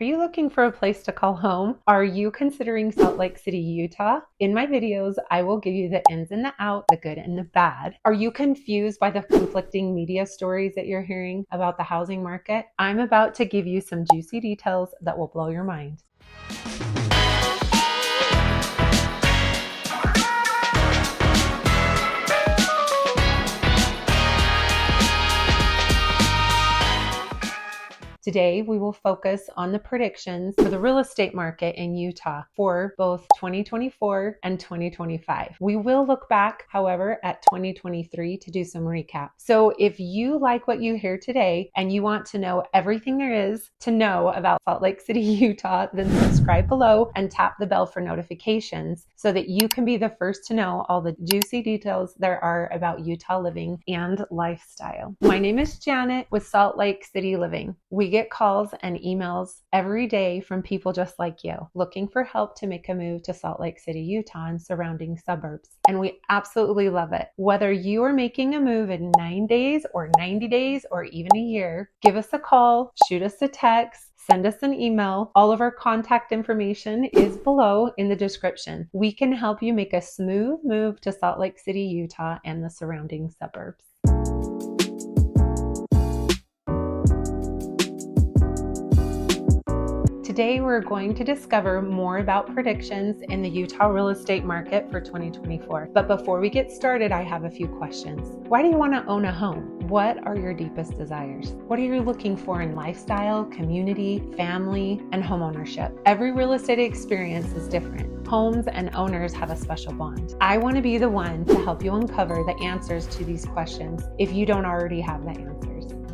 Are you looking for a place to call home? Are you considering Salt Lake City, Utah? In my videos, I will give you the ins and the outs, the good and the bad. Are you confused by the conflicting media stories that you're hearing about the housing market? I'm about to give you some juicy details that will blow your mind. Today, we will focus on the predictions for the real estate market in Utah for both 2024 and 2025. We will look back, however, at 2023 to do some recap. So if you like what you hear today and you want to know everything there is to know about Salt Lake City, Utah, then subscribe below and tap the bell for notifications so that you can be the first to know all the juicy details there are about Utah living and lifestyle. My name is Janet with Salt Lake City Living. We get calls and emails every day from people just like you looking for help to make a move to Salt Lake City, Utah and surrounding suburbs. And we absolutely love it. Whether you are making a move in 9 days or 90 days or even a year, give us a call, shoot us a text, send us an email. All of our contact information is below in the description. We can help you make a smooth move to Salt Lake City, Utah and the surrounding suburbs. Today, we're going to discover more about predictions in the Utah real estate market for 2024. But before we get started, I have a few questions. Why do you want to own a home? What are your deepest desires? What are you looking for in lifestyle, community, family, and homeownership? Every real estate experience is different. Homes and owners have a special bond. I want to be the one to help you uncover the answers to these questions if you don't already have the answers.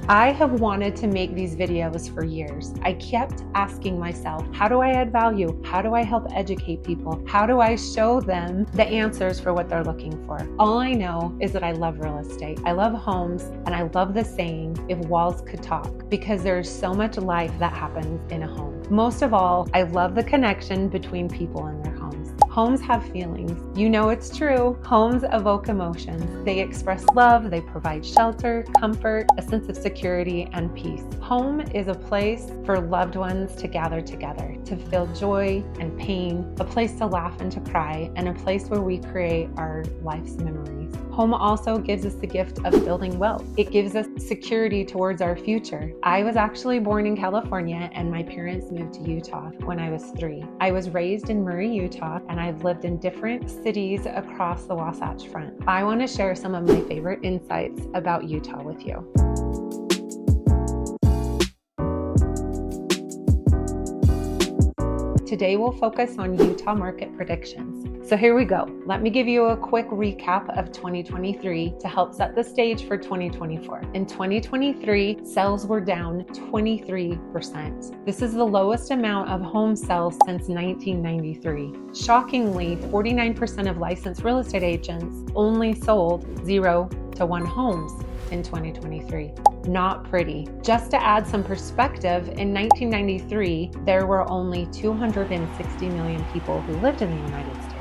I have wanted to make these videos for years. I kept asking myself, how do I add value? How do I help educate people? How do I show them the answers for what they're looking for? All I know is that I love real estate. I love homes, and I love the saying, if walls could talk, because there's so much life that happens in a home. Most of all, I love the connection between people and their homes. Homes have feelings. You know it's true. Homes evoke emotions. They express love, they provide shelter, comfort, a sense of security, and peace. Home is a place for loved ones to gather together, to feel joy and pain, a place to laugh and to cry, and a place where we create our life's memories. Home also gives us the gift of building wealth. It gives us security towards our future. I was actually born in California, and my parents moved to Utah when I was 3. I was raised in Murray, Utah, and I've lived in different cities across the Wasatch Front. I want to share some of my favorite insights about Utah with you. Today we'll focus on Utah market predictions. So here we go. Let me give you a quick recap of 2023 to help set the stage for 2024. In 2023, sales were down 23%. This is the lowest amount of home sales since 1993. Shockingly, 49% of licensed real estate agents only sold 0 to 1 homes in 2023. Not pretty. Just to add some perspective, in 1993, there were only 260 million people who lived in the United States.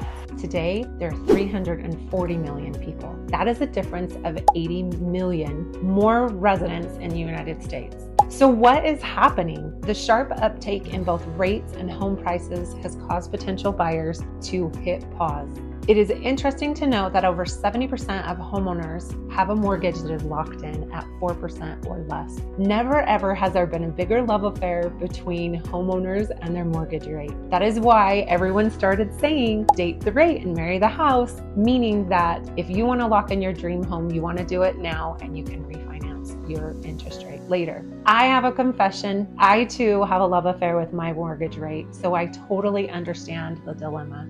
Today, there are 340 million people. That is a difference of 80 million more residents in the United States. So what is happening? The sharp uptake in both rates and home prices has caused potential buyers to hit pause. It is interesting to note that over 70% of homeowners have a mortgage that is locked in at 4% or less. Never ever has there been a bigger love affair between homeowners and their mortgage rate. That is why everyone started saying, date the rate and marry the house, meaning that if you want to lock in your dream home, you want to do it now and you can refinance your interest rate later. I have a confession. I too have a love affair with my mortgage rate, so I totally understand the dilemma.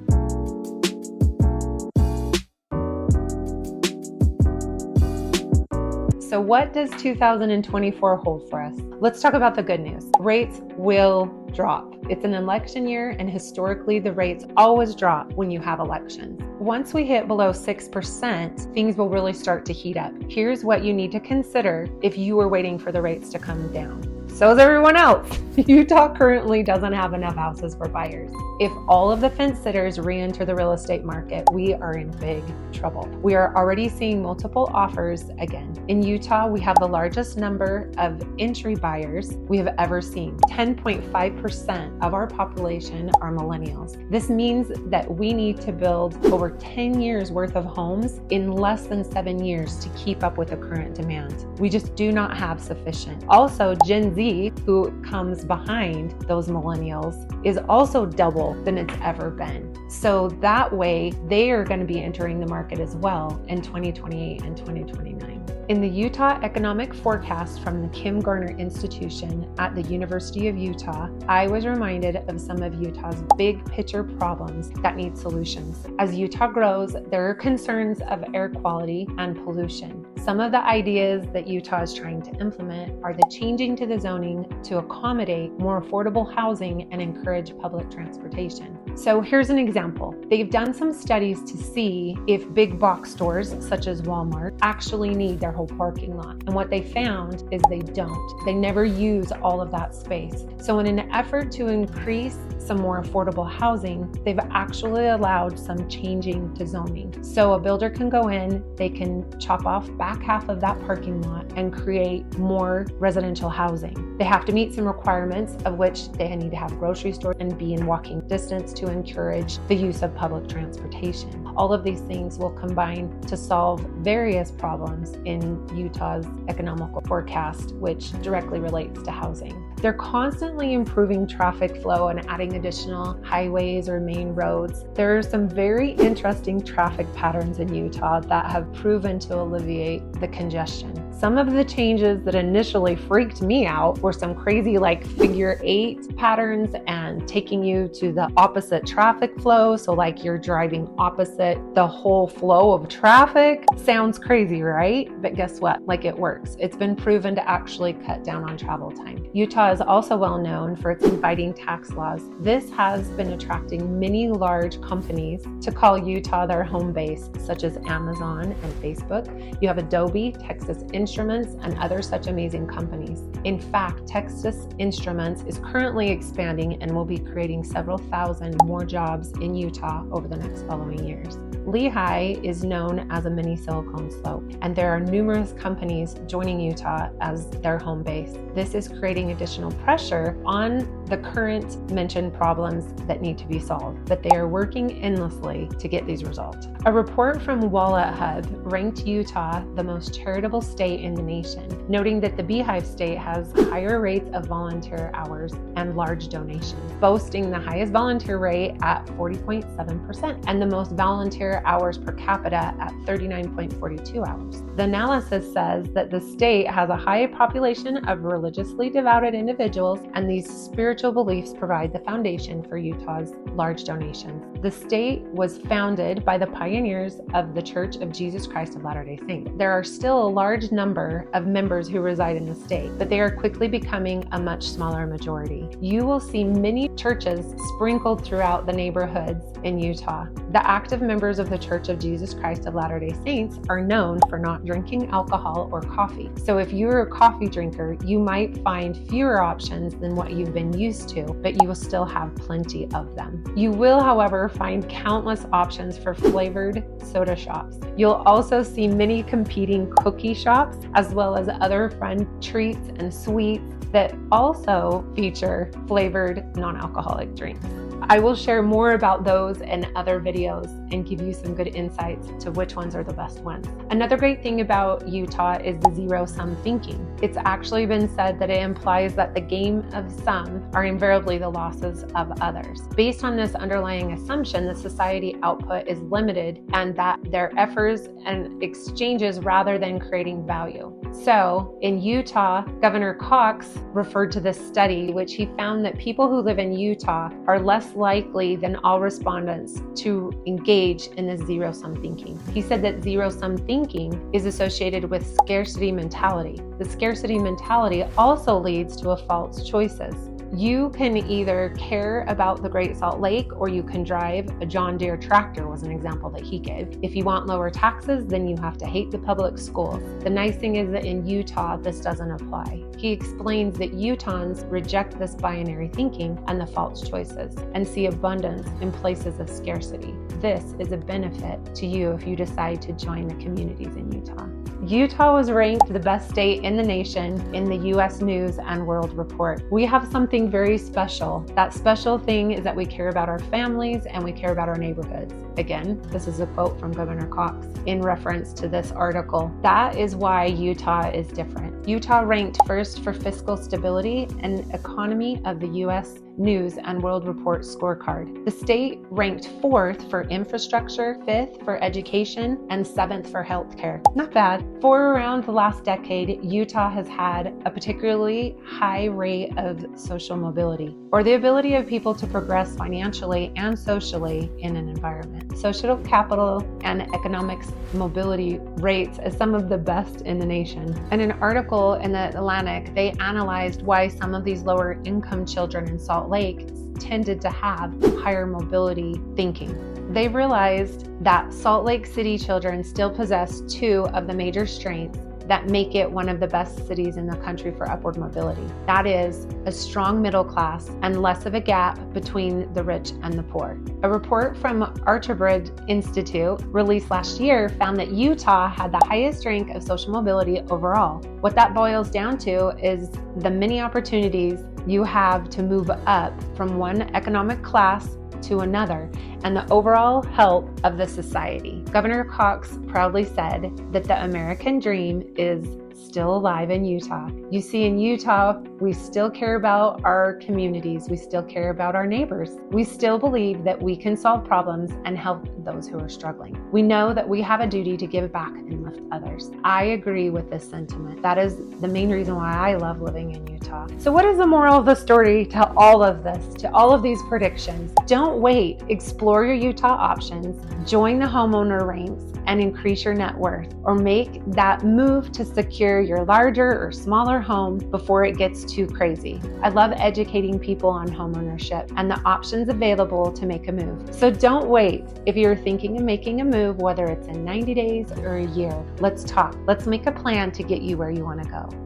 So what does 2024 hold for us? Let's talk about the good news. Rates will drop. It's an election year, and historically the rates always drop when you have elections. Once we hit below 6%, things will really start to heat up. Here's what you need to consider if you are waiting for the rates to come down. So is everyone else. Utah currently doesn't have enough houses for buyers. If all of the fence sitters re-enter the real estate market, we are in big trouble. We are already seeing multiple offers again. In Utah, we have the largest number of entry buyers we have ever seen. 10.5% of our population are millennials. This means that we need to build over 10 years worth of homes in less than 7 years to keep up with the current demand. We just do not have sufficient. Also, Gen Z, who comes behind those millennials, is also double than it's ever been. So that way, they are going to be entering the market as well in 2028 and 2029. In the Utah Economic Forecast from the Kim Garner Institution at the University of Utah, I was reminded of some of Utah's big picture problems that need solutions. As Utah grows, there are concerns of air quality and pollution. Some of the ideas that Utah is trying to implement are the changing to the zoning to accommodate more affordable housing and encourage public transportation. So here's an example. They've done some studies to see if big box stores such as Walmart actually need their whole parking lot. And what they found is they don't. They never use all of that space. So in an effort to increase some more affordable housing, they've actually allowed some changing to zoning. So a builder can go in, they can chop off back half of that parking lot and create more residential housing. They have to meet some requirements, of which they need to have grocery stores and be in walking distance to encourage the use of public transportation. All of these things will combine to solve various problems in Utah's economical forecast, which directly relates to housing. They're constantly improving traffic flow and adding additional highways or main roads. There are some very interesting traffic patterns in Utah that have proven to alleviate the congestion. Some of the changes that initially freaked me out were some crazy figure 8 patterns and taking you to the opposite traffic flow. So you're driving opposite the whole flow of traffic. Sounds crazy, right? But guess what? It works. It's been proven to actually cut down on travel time. Utah is also well known for its inviting tax laws. This has been attracting many large companies to call Utah their home base, such as Amazon and Facebook. You have Adobe, Texas Instruments, and other such amazing companies. In fact, Texas Instruments is currently expanding and will be creating several thousand more jobs in Utah over the next following years. Lehigh is known as a mini Silicon Slope, and there are numerous companies joining Utah as their home base. This is creating additional pressure on the current mentioned problems that need to be solved, but they are working endlessly to get these resolved. A report from Wallet Hub ranked Utah the most charitable state in the nation, noting that the Beehive State has higher rates of volunteer hours and large donations, boasting the highest volunteer rate at 40.7% and the most volunteer hours per capita at 39.42 hours. The analysis says that the state has a high population of religiously devoted individuals, and these spiritual beliefs provide the foundation for Utah's large donations. The state was founded by the pioneers of the Church of Jesus Christ of Latter-day Saints. There are still a large number of members who reside in the state, but they are quickly becoming a much smaller majority. You will see many churches sprinkled throughout the neighborhoods in Utah. The active members of the Church of Jesus Christ of Latter-day Saints are known for not drinking alcohol or coffee. So if you're a coffee drinker, you might find fewer options than what you've been used to, but you will still have plenty of them. You will, however, find countless options for flavored soda shops. You'll also see many competing cookie shops, as well as other fun treats and sweets that also feature flavored non-alcoholic drinks. I will share more about those in other videos and give you some good insights to which ones are the best ones. Another great thing about Utah is the zero-sum thinking. It's actually been said that it implies that the gain of some are invariably the losses of others. Based on this underlying assumption, the society output is limited and that their efforts and exchanges rather than creating value. So in Utah, Governor Cox referred to this study, which he found that people who live in Utah are less likely than all respondents to engage in this zero-sum thinking. He said that zero-sum thinking is associated with scarcity mentality. The scarcity mentality also leads to a false choices. You can either care about the Great Salt Lake or you can drive a John Deere tractor, was an example that he gave. If you want lower taxes, then you have to hate the public schools. The nice thing is that in Utah, this doesn't apply. He explains that Utahns reject this binary thinking and the false choices and see abundance in places of scarcity. This is a benefit to you if you decide to join the communities in Utah. Utah was ranked the best state in the nation in the U.S. News and World Report. We have something very special. That special thing is that we care about our families and we care about our neighborhoods. Again, this is a quote from Governor Cox in reference to this article. That is why Utah is different. Utah ranked first for fiscal stability and economy of the U.S. News and World Report scorecard. The state ranked 4th for infrastructure, 5th for education, and 7th for healthcare. Not bad. For around the last decade, Utah has had a particularly high rate of social mobility, or the ability of people to progress financially and socially in an environment. Social capital and economics mobility rates as some of the best in the nation. In an article in the Atlantic, they analyzed why some of these lower income children in Salt Lake tended to have higher mobility thinking. They realized that Salt Lake City children still possess 2 of the major strengths that make it one of the best cities in the country for upward mobility. That is a strong middle class and less of a gap between the rich and the poor. A report from Archibald Institute released last year found that Utah had the highest rank of social mobility overall. What that boils down to is the many opportunities you have to move up from one economic class to another and the overall health of the society. Governor Cox proudly said that the American dream is still alive in Utah. You see, in Utah, we still care about our communities. We still care about our neighbors. We still believe that we can solve problems and help those who are struggling. We know that we have a duty to give back and lift others. I agree with this sentiment. That is the main reason why I love living in Utah. So what is the moral of the story to all of this, to all of these predictions? Don't wait. Explore your Utah options, join the homeowner ranks, and increase your net worth, or make that move to secure your larger or smaller home before it gets too crazy. I love educating people on homeownership and the options available to make a move. So don't wait. If you're thinking of making a move, whether it's in 90 days or a year, let's talk. Let's make a plan to get you where you want to go.